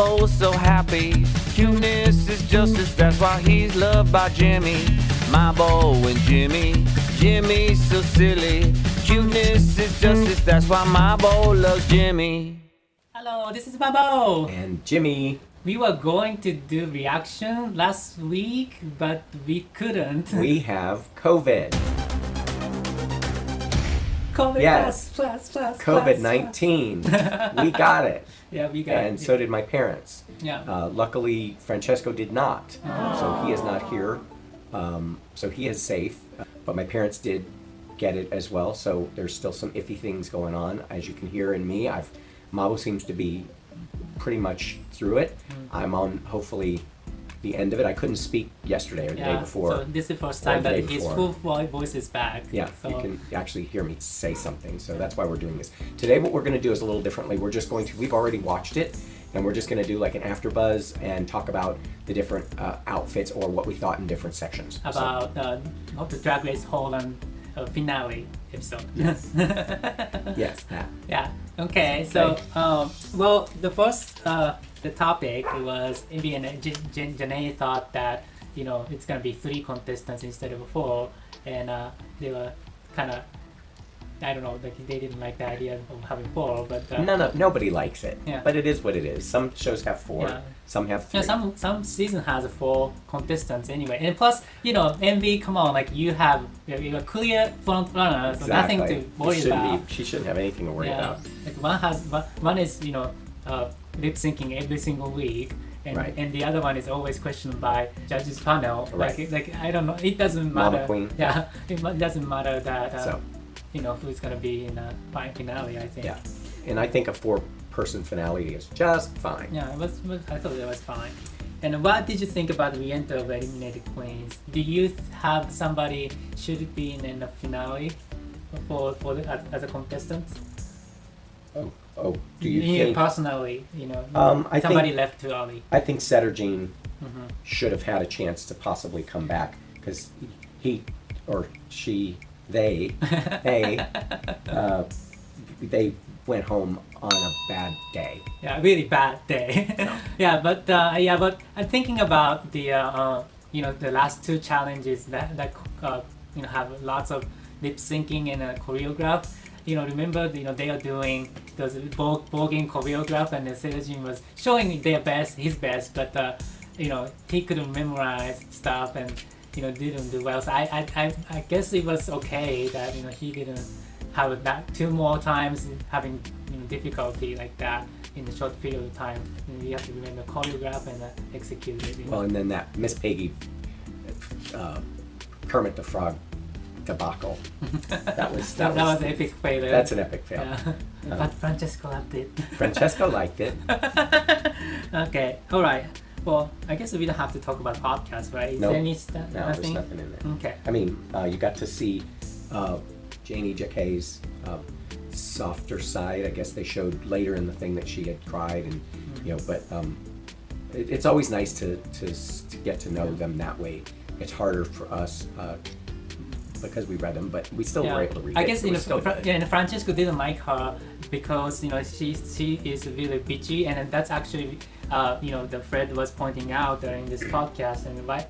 Mabo so happy. Cuteness is justice, that's why he's loved by Jimmy. Mabo and Jimmy, Jimmy's so silly. Cuteness is justice, that's why Mabo loves Jimmy. Hello, this is Mabo. And Jimmy. We were going to do reaction last week, but we couldn't. We have COVID. COVID Yes. plus. COVID-19. We got it. Yeah, we got it. And so did my parents. Yeah. Luckily, Francesco did not. So he is not here. So he is safe. But my parents did get it as well. So there's still some iffy things going on. As you can hear in me, Mabo seems to be pretty much through it. I'm on hopefully the end of it. I couldn't speak yesterday or the day before. So this is the first time that his full voice is back. Yeah, so. you can actually hear me say something. So that's why we're doing this. Today what we're going to do is a little differently. We're just going to, we've already watched it, and we're just going to do like an after buzz and talk about the different outfits or what we thought in different sections. About the Drag Race Holland finale episode. Yes. Yes, that. Yeah. Okay. So, well, the first the topic was Ivy and Janae thought that it's gonna be 3 contestants instead of 4, and they were kind of, I don't know, like they didn't like the idea of having 4, but nobody likes it. Yeah. But it is what it is. Some shows have 4, Yeah. some have 3. Yeah, some season has 4 contestants anyway, and plus MV, come on, like you're a clear front runner, so Exactly. nothing to worry about. She shouldn't have anything to worry about. Like one is lip syncing every single week, and Right. and the other one is always questioned by judges panel. Right. Like I don't know, it doesn't matter. Mama Queen. Yeah, it doesn't matter that So. Who's gonna be in a finale. I think. Yeah, and I think a 4-person finale is just fine. Yeah, I thought it was fine. And what did you think about the re-enter of eliminated queens? Do you have somebody should be in the finale as a contestant? Oh, do you think? Personally, I somebody think, left too early. I think Setter Jean Mm-hmm. should have had a chance to possibly come back because he or she, they went home on a bad day. Yeah, really bad day. No. but I'm thinking about the the last 2 challenges that have lots of lip syncing and choreograph. Remember they are doing those voguing choreograph, and the Sergin was showing his best, but he couldn't memorize stuff and didn't do well. So I guess it was okay that he didn't have that 2 more times having difficulty like that in a short period of time. You have to remember choreograph and execute it. Well, and then that Miss Peggy, Kermit the Frog debacle. That was an epic failure. That's an epic fail. Yeah. But Francesco loved it. Francesco liked it. Okay, all right. Well, I guess we don't have to talk about podcast, right? Is Nope. there There's nothing in there. Okay. I mean, you got to see Janie Jacquet's softer side. I guess they showed later in the thing that she had cried, and but it's always nice to get to know them that way. It's harder for us because we read them, but we still were able to read it. I guess It and Francesco didn't like her because she is really bitchy, and that's actually the Fred was pointing out during this podcast, and why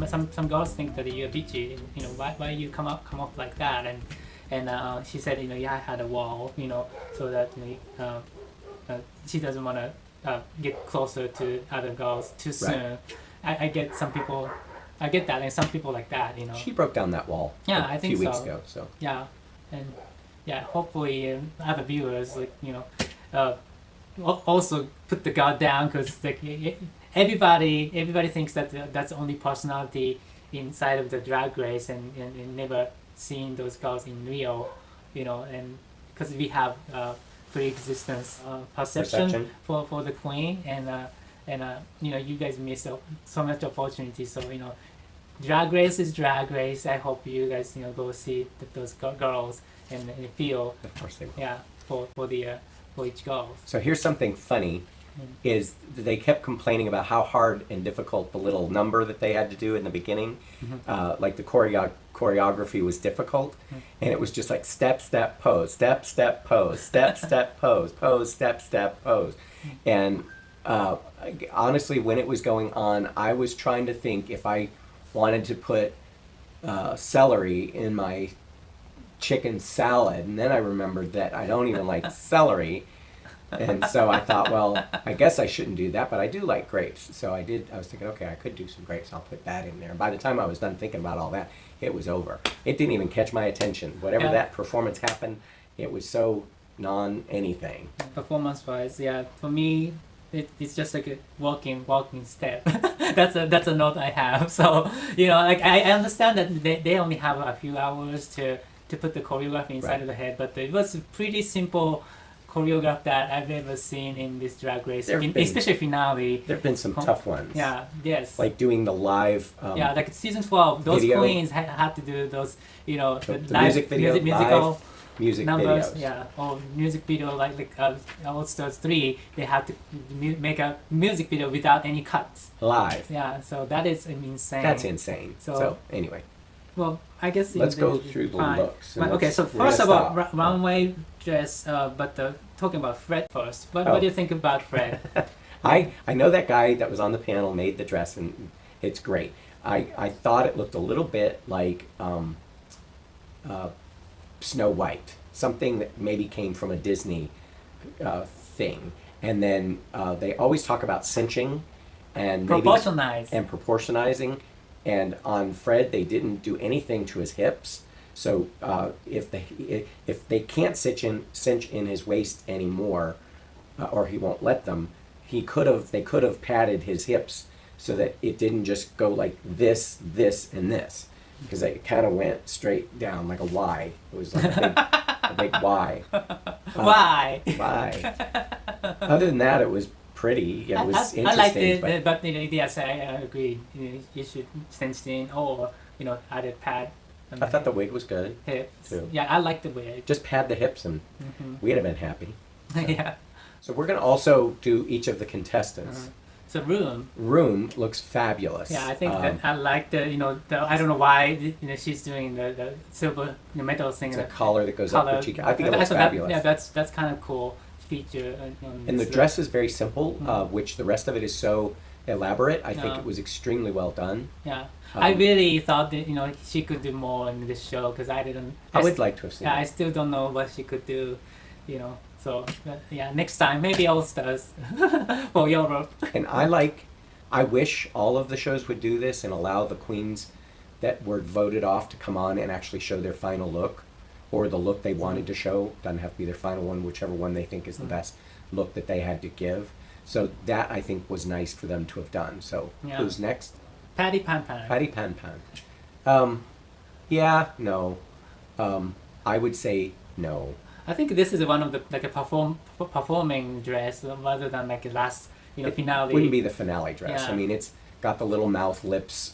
some girls think that you're bitchy, why you come off like that, and she said I had a wall, so that she doesn't want to get closer to other girls too soon. Right. I get some people. I get that, and some people like that, She broke down that wall. Yeah, a I think few weeks so. ago. So Yeah, and hopefully other viewers also put the guard down, because everybody thinks that that's the only personality inside of the Drag Race, and never seen those girls in real, and because we have pre-existence perception for the queen, and you guys miss so much opportunity. So Drag Race is Drag Race. I hope you guys go see those girls and feel of course they will. yeah for each girl. So here's something funny, is they kept complaining about how hard and difficult the little number that they had to do in the beginning, like the choreography was difficult, and it was just like step, step, pose, step, step, pose, step, step, pose, pose, step, step, pose, and Honestly, when it was going on, I was trying to think if I wanted to put celery in my chicken salad, and then I remembered that I don't even like celery, and so I thought, well, I guess I shouldn't do that, but I do like grapes, so I was thinking, okay, I could do some grapes, I'll put that in there. And by the time I was done thinking about all that, it was over. It didn't even catch my attention. Whatever that performance happened, it was so non-anything. Performance-wise, yeah, for me, it's just like a walking step. that's a note I have. So like I understand that they only have a few hours to put the choreography inside of the head, but it was a pretty simple choreograph that I've ever seen in this Drag Race, especially finale. There have been some tough ones. Yeah, yes. Like doing the live. Like season 12, those video. queens had to do those, the live music video, musical live music numbers. videos. Yeah, or music video like All Stars 3. They had to make a music video without any cuts. Live. Yeah, so that is insane. That's insane. So anyway. Well, I guess let's go through the looks. Okay, so first about runway dress, but talking about Fred first. What do you think about Fred? I know that guy that was on the panel made the dress, and it's great. I thought it looked a little bit like Snow White, something that maybe came from a Disney thing. And then they always talk about cinching and proportionizing. And on Fred, they didn't do anything to his hips. So if they can't cinch in his waist anymore, or he won't let them, they could have padded his hips so that it didn't just go like this, and this, because it kind of went straight down like a Y. It was like a big Y. Why? Y. Other than that, it was pretty. Yeah, it was interesting. I liked it, but yes, I agree. You should cinch in or added pad. I thought the wig was good. Hips. Too. Yeah, I like the wig. Just pad the hips and we'd have been happy. So. Yeah. So we're going to also do each of the contestants. So Room looks fabulous. Yeah, I think that I like the I don't know why she's doing the silver metal thing. It's a collar that goes up her cheek. I think it looks fabulous. That's kind of cool feature. And the dress is very simple, which the rest of it is so elaborate. I think it was extremely well done. Yeah, I really thought that she could do more in this show because I didn't. I would like to have seen. Yeah, I still don't know what she could do. So yeah, next time maybe All Stars for Europe. And I wish all of the shows would do this and allow the queens that were voted off to come on and actually show their final look, or the look they wanted to show. Doesn't have to be their final one, whichever one they think is the best look that they had to give. So that I think was nice for them to have done. So who's next? Patty Pan Pan. Patty Pan Pan. Yeah, no. I would say no. I think this is one of the a performing dress rather than like a last finale. It wouldn't be the finale dress. Yeah. I mean, it's got the little mouth, lips,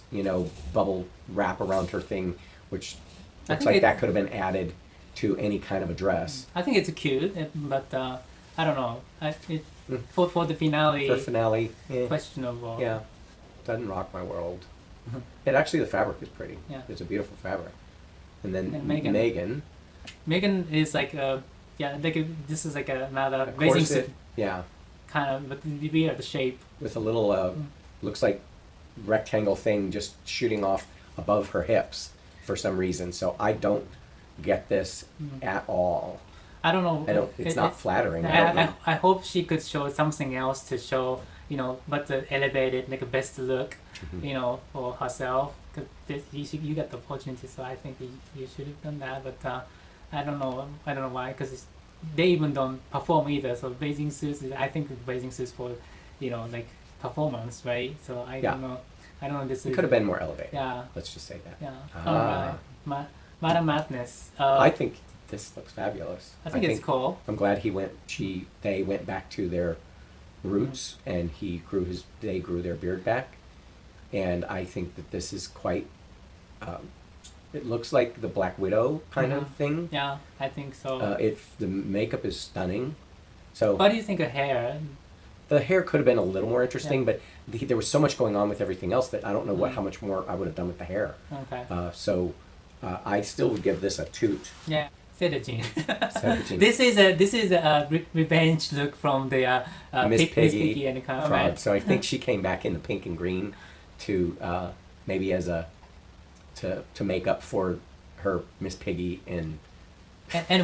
bubble wrap around her thing, which looks like that could have been added to any kind of a dress. I think it's cute, but I don't know. For the finale. For finale, questionable. Yeah, doesn't rock my world. And actually, the fabric is pretty. Yeah. It's a beautiful fabric. And then Megan is like this is like another bathing suit. Yeah. Kind of, but weird shape. With a little, looks like rectangle thing just shooting off above her hips for some reason. So I don't get this at all. I don't know. It's not flattering. I hope she could show something else to show, but the elevated, like a best look, for herself. Cause you got the opportunity, so I think you should have done that. But I don't know why, because they even don't perform either. So bathing suits, I think bathing suits for, like performance, right? So I don't know. This it could have been more elevated. Yeah. Let's just say that. Yeah. All right. Madam Madness. I think this looks fabulous. I think it's cool. I'm glad they went back to their roots, and they grew their beard back, and I think that this is quite. It looks like the Black Widow kind of thing. Yeah, I think so. The makeup is stunning. So. What do you think of hair? The hair could have been a little more interesting, but there was so much going on with everything else that I don't know how much more I would have done with the hair. Okay. So I still would give this a toot. Yeah. Sedajin. Sedajin. This is a revenge look from the Miss Piggy and the Frog. cameraman. So I think she came back in the pink and green to maybe as a to make up for her Miss Piggy and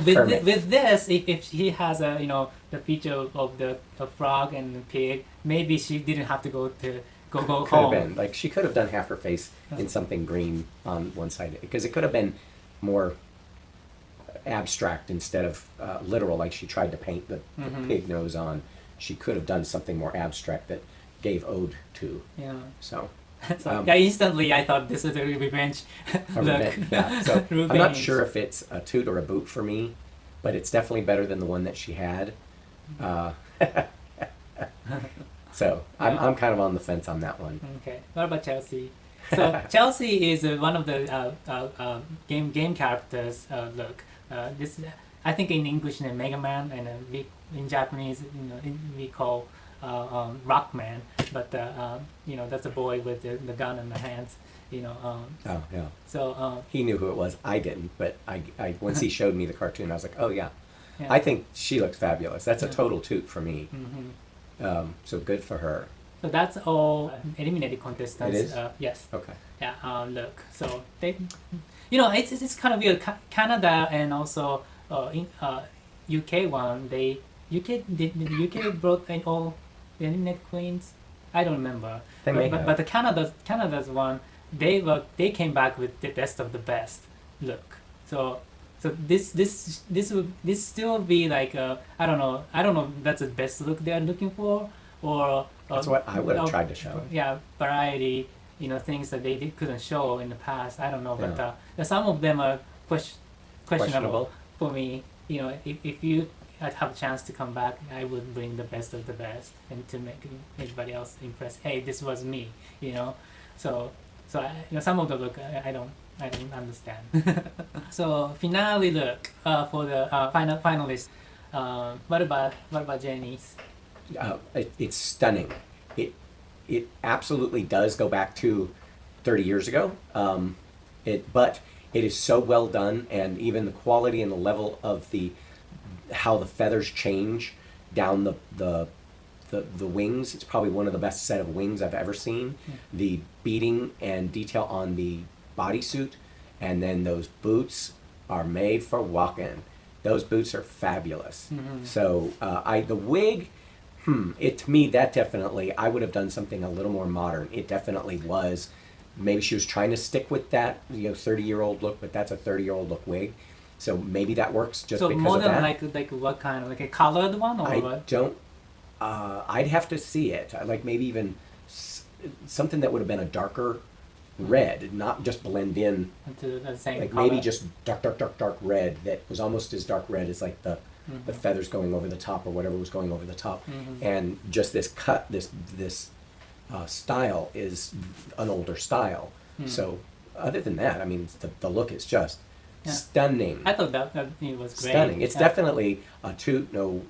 with this, if she has a the feature of the frog and the pig, maybe she didn't have to go could home. have been like she could have done half her face in something green on one side because it could have been more abstract instead of literal. Like she tried to paint the pig nose on. She could have done something more abstract that gave ode to. Yeah. So. So instantly I thought this is a revenge look. Yeah. So I'm not Revenge. sure if it's a toot or a boot for me, but it's definitely better than the one that she had. So I'm kind of on the fence on that one. Okay. What about Chelsea? So Chelsea is one of the game characters. Look, this I think in English named Mega Man, and in Japanese we call Rockman. But that's a boy with the gun in the hands. Oh yeah. So He knew who it was. I didn't, but I once he showed me the cartoon, I was like, oh yeah. yeah. I think she looks fabulous. That's a total toot for me. Mhm. So good for her. So that's all eliminated contestants. It is? Yes. Okay. Yeah. Look. So they, it's kind of weird. Canada and also UK one. Did UK brought in all the eliminated queens? I don't remember. They may but have. but the Canada's one, they came back with the best of the best look. So this still be like I don't know if that's the best look they are looking for, or That's what I would have tried to show. yeah, variety, things that they couldn't show in the past. I don't know, but some of them are questionable for me. If you have a chance to come back, I would bring the best of the best and to make everybody else impressed. Hey, this was me. So some of the look I don't understand. So finale look for the finalists. What about Jenny's? It's stunning. It absolutely does go back to 30 years ago. But it is so well done, and even the quality and the level of how the feathers change down the wings. It's probably one of the best set of wings I've ever seen. The beading and detail on the bodysuit, and then those boots are made for walking. Those boots are fabulous. So the wig, to me that definitely, I would have done something a little more modern. It definitely was. Maybe she was trying to stick with that 30-year-old look, but that's a 30-year-old look wig. So maybe that works just because more of than that. like what kind of, like a colored one, or I what? don't. I'd have to see it. Like maybe even something that would have been a darker red, not just blend in. Into the same Like color. maybe just dark red that was almost as dark red as like the feathers going over the top or whatever was going over the top, and just this cut, this style is an older style. So other than that, I mean, the look is just stunning. I thought that it was great. Stunning. It's definitely a toot, no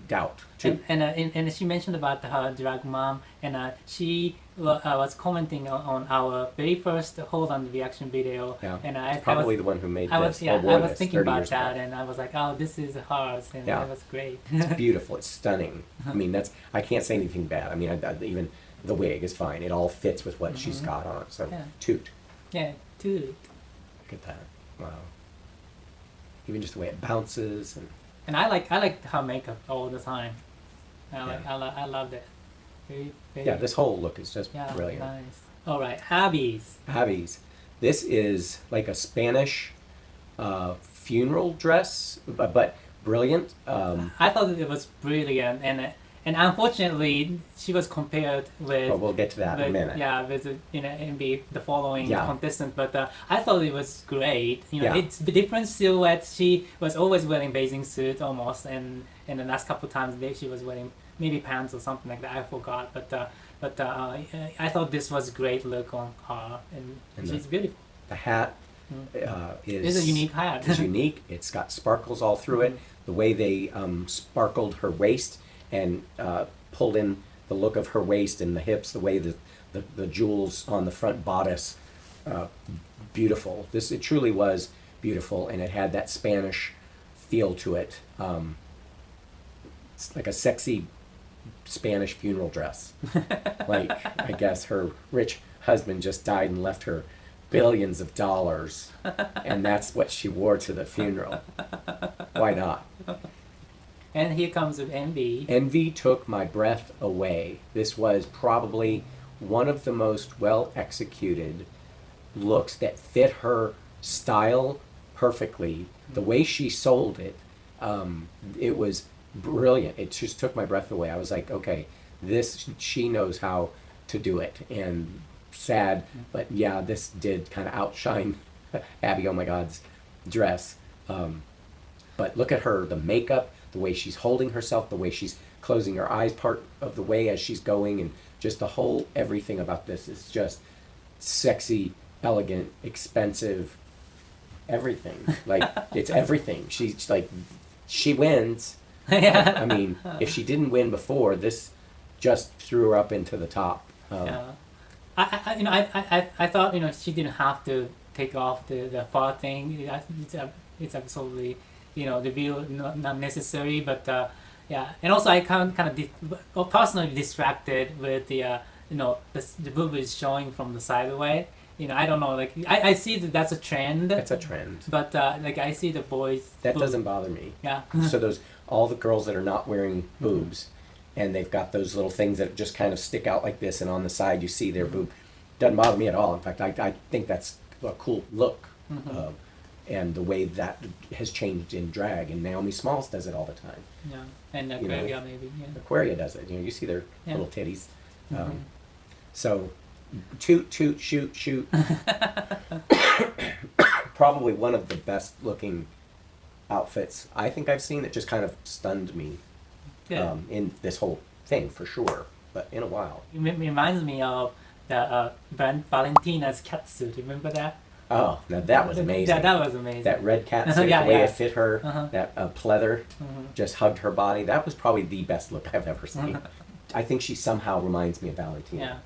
doubt. Toot. And she mentioned about her drag mom, and she was commenting on our very first Holland reaction video. Yeah. And It's probably the one who made this. I or wore was this thinking 30 about years ago. that, and I was like, oh, this is hers, and Yeah. it was great. It's beautiful. It's stunning. I mean, I can't say anything bad. I mean, even the wig is fine. It all fits with what she's got on. So Yeah. toot. Yeah, too. Look at that. Wow. Even just the way it bounces and. And I like her makeup all the time. I loved it. Very, very, Yeah, this whole look is just brilliant. Nice. All right, Abby's. Abby's. This is like a Spanish funeral dress, but brilliant. I thought it was brilliant, and unfortunately, she was compared with. But we'll get to that in a minute. Yeah, with the following Yeah. contestant, but I thought it was great. Yeah. It's the different silhouette. She was always wearing bathing suit almost, and the last couple of times she was wearing maybe pants or something like that. I forgot, but I thought this was a great look on her, and she's beautiful. The hat It's a unique hat. It's unique. It's got sparkles all through it. The way they sparkled her waist and pulled in the look of her waist and the hips, the way the jewels on the front bodice, beautiful. It truly was beautiful, and it had that Spanish feel to it. It's like a sexy Spanish funeral dress. Like, I guess her rich husband just died and left her billions of dollars, and that's what she wore to the funeral. Why not? And here comes with Envy. Envy took my breath away. This was probably one of the most well executed looks that fit her style perfectly. The way she sold it, it was brilliant. It just took my breath away. I was like, okay, she knows how to do it. And sad, but yeah, this did kind of outshine Abby, oh my God's dress. But look at her, the makeup, the way she's holding herself, the way she's closing her eyes part of the way as she's going, and just the whole everything about this is just sexy, elegant, expensive, everything. Like, it's everything. She's like, she wins. Yeah. I mean, if she didn't win before, this just threw her up into the top. Yeah. I thought, she didn't have to take off the fur thing. It's absolutely, the view not necessary, but yeah. And also I kind of personally distracted with the boob is showing from the sideway. I don't know, like I see that's a trend. It's a trend. But like I see the boys. That doesn't bother me. Yeah. So all the girls that are not wearing boobs, and they've got those little things that just kind of stick out like this, and on the side you see their boob. Doesn't bother me at all. In fact, I think that's a cool look. And the way that has changed in drag, and Naomi Smalls does it all the time. Yeah, and Aquaria maybe. Yeah. Aquaria does it. You see their Yeah. little titties. So, toot, shoot, shoot. Probably one of the best looking outfits I think I've seen, that just kind of stunned me in this whole thing, for sure, but in a while. It reminds me of the Valentina's catsuit. Remember that? Oh, now that was amazing. That was amazing. That red catsuit, Yeah, the way yeah. it fit her, that pleather just hugged her body. That was probably the best look I've ever seen. I think she somehow reminds me of Valentina. Yeah.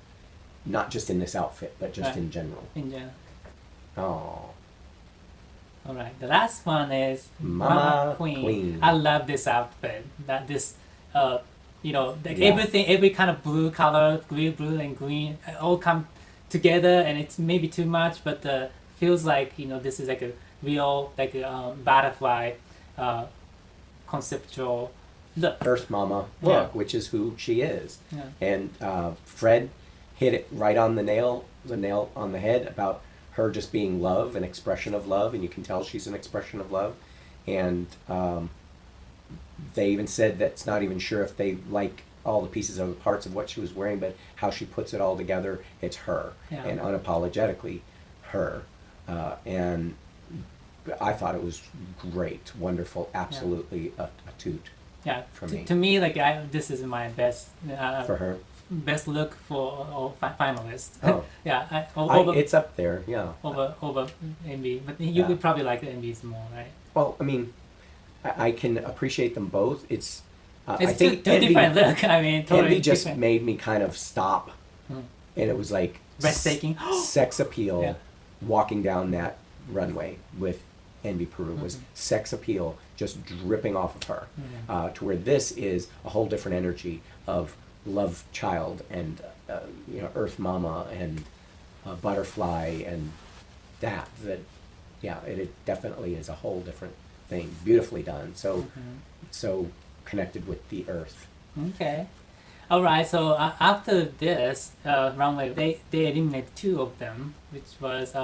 Not just in this outfit, but just Right. in general. In general. Oh. All right. The last one is Mama Queen. Queen. I love this outfit. Like Yeah. everything, every kind of blue color, green, blue and green, all come together, and it's maybe too much, but feels like this is like a real butterfly conceptual look. Earth Mama look, which is who she is. Yeah. And Fred hit it right on the nail on the head about her just being love, an expression of love, and you can tell she's an expression of love. And they even said that's not even sure if they like all the pieces of the parts of what she was wearing, but how she puts it all together, it's her, Yeah. and unapologetically her. And I thought it was great, wonderful, absolutely a toot Yeah. for me. To me, this is my best For her. best look for all finalists. Oh. Yeah. It's up there, yeah. Over Envy, but you Yeah. would probably like the Envy's more, right? Well, I mean, I can appreciate them both. It's I It's think two different look. I mean, totally Envy just different. made me kind of stop, and it was like Breathtaking. sex appeal. Yeah. Walking down that runway with Envy Peru was sex appeal, just dripping off of her. To where this is a whole different energy of love child and Earth Mama and butterfly and that it definitely is a whole different thing. Beautifully done. So connected with the earth. Okay. All right. So after this runway, they eliminated two of them, which was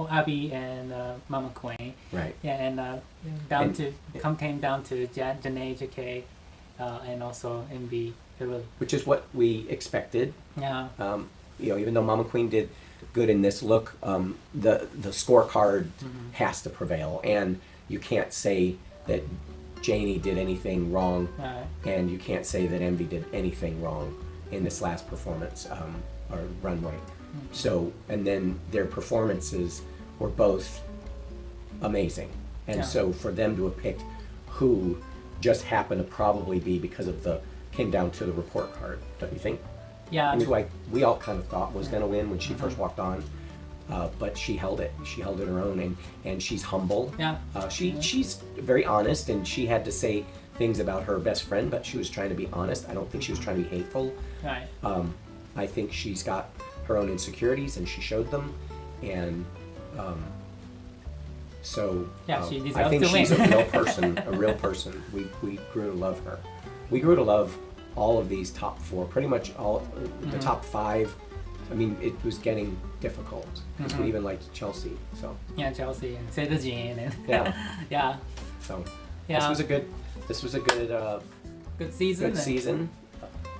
Abby and Mama Queen. Right. Yeah, and came down to Janae, JK, and also Envy Peru. Which is what we expected. Yeah. Even though Mama Queen did good in this look, the scorecard has to prevail, and you can't say that Janie did anything wrong, Right. and you can't say that Envy did anything wrong in this last performance or runway. So, and then their performances were both amazing, and Yeah. so for them to have picked who just happened to probably be because of came down to the report card, don't you think? Yeah. I mean, who we all kind of thought was going to win when she first walked on. but she held it. She held it her own, and she's humble. Yeah. She's very honest, and she had to say things about her best friend, but she was trying to be honest. I don't think she was trying to be hateful. Right. I think she's got her own insecurities, and she showed them, and so Yeah, she deserves I think to she's win. a real person. A real person. We grew to love her. We grew to love all of these top 4, pretty much all the top 5. I mean, it was getting difficult because we even liked Chelsea. So Yeah, Chelsea and Seta Jean and yeah, yeah, so yeah. this was a good Good season. good season.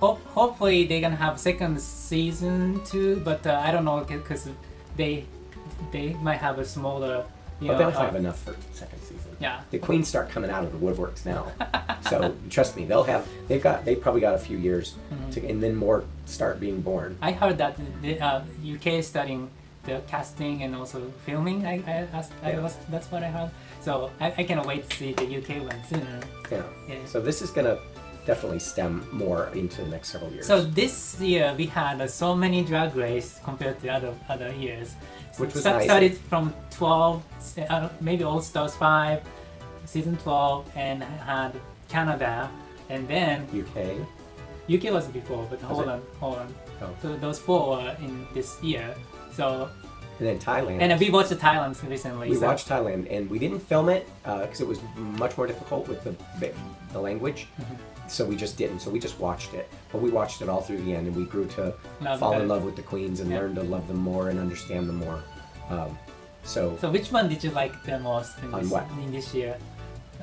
Hopefully they're gonna have second season too, but I don't know because they might have a smaller. But they'll have enough for second season. Yeah. The queens start coming out of the woodworks now, so trust me, they've probably got a few years to, and then more start being born. I heard that the UK is studying the casting and also filming. That's what I heard. So I cannot wait to see the UK one soon. Yeah. Yeah. So this is gonna definitely stem more into the next several years. So this year we had so many drag race compared to other years. Which was Started nice. from 12, maybe All Stars 5, season 12, and had Canada, and then UK was before, but Holland. Oh. So those 4 were in this year. So And then Thailand. and we watched the Thailand recently. We so- watched Thailand, and we didn't film it because it was much more difficult with the language. So we just didn't. So we just watched it. But we watched it all through the end, and we grew to fall in love with the queens and learn to love them more and understand them more. So So which one did you like the most On in this year?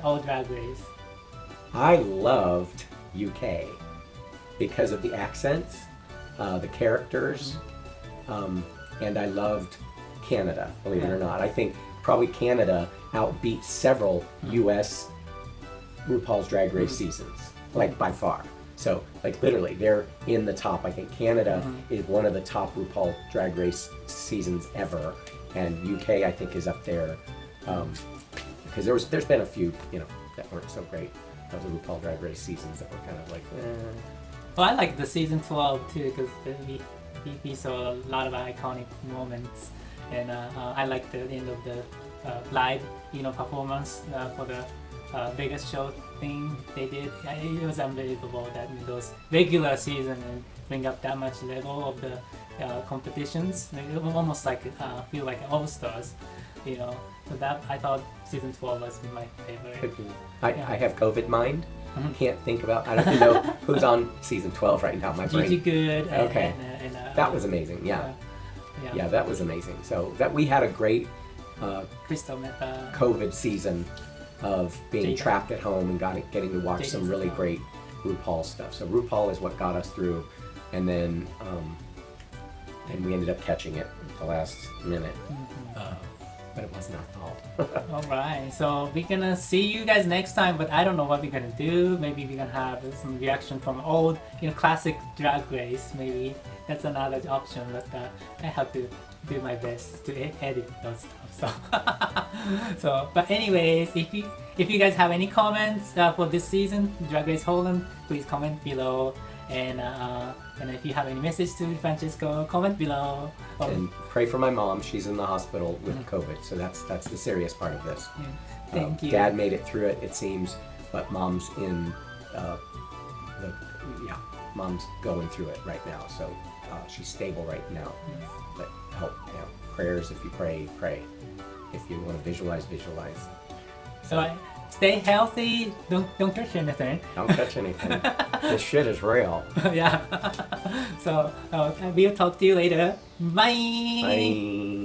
All Drag Race. I loved UK because of the accents, the characters, and I loved Canada, believe it or not. I think probably Canada outbeat several US RuPaul's Drag Race seasons, like by far. So, like literally, they're in the top. I think Canada is one of the top RuPaul Drag Race seasons ever, and UK I think is up there because there's been a few that weren't so great of the RuPaul Drag Race seasons that were kind of like. Well, I like the season 12 too because we saw a lot of iconic moments, and I like the end of the live performance for the biggest show thing they did. It was unbelievable that in those regular season and bring up that much level of the competitions. Like, it was almost like feel like All Stars, So that I thought season 12 was my favorite. Could be. I have COVID mind. Can't think about. I don't even know who's on season 12 right now. My brain. Gigi Good. Okay. That was amazing. Yeah, that was amazing. So that we had a great Crystal Meta. COVID season of being Jada. trapped at home and getting to watch some really great RuPaul stuff. So RuPaul is what got us through, and then we ended up catching it at the last minute. But it wasn't our fault. Alright, so we're gonna see you guys next time, but I don't know what we're gonna do. Maybe we're gonna have some reaction from old, classic Drag Race. Maybe that's another option, but I have to do my best to edit those stuff. So, but anyways, if you guys have any comments for this season, Drag Race Holland, please comment below. And if you have any message to Francesco, comment below. And pray for my mom. She's in the hospital with COVID, so that's the serious part of this. Yeah. Thank you. Dad made it through it seems, but mom's in mom's going through it right now. So she's stable right now. But help, prayers. If you pray. If you want to visualize. So stay healthy. Don't touch anything. Don't touch anything. This shit is real. Yeah. So we'll talk to you later. Bye. Bye.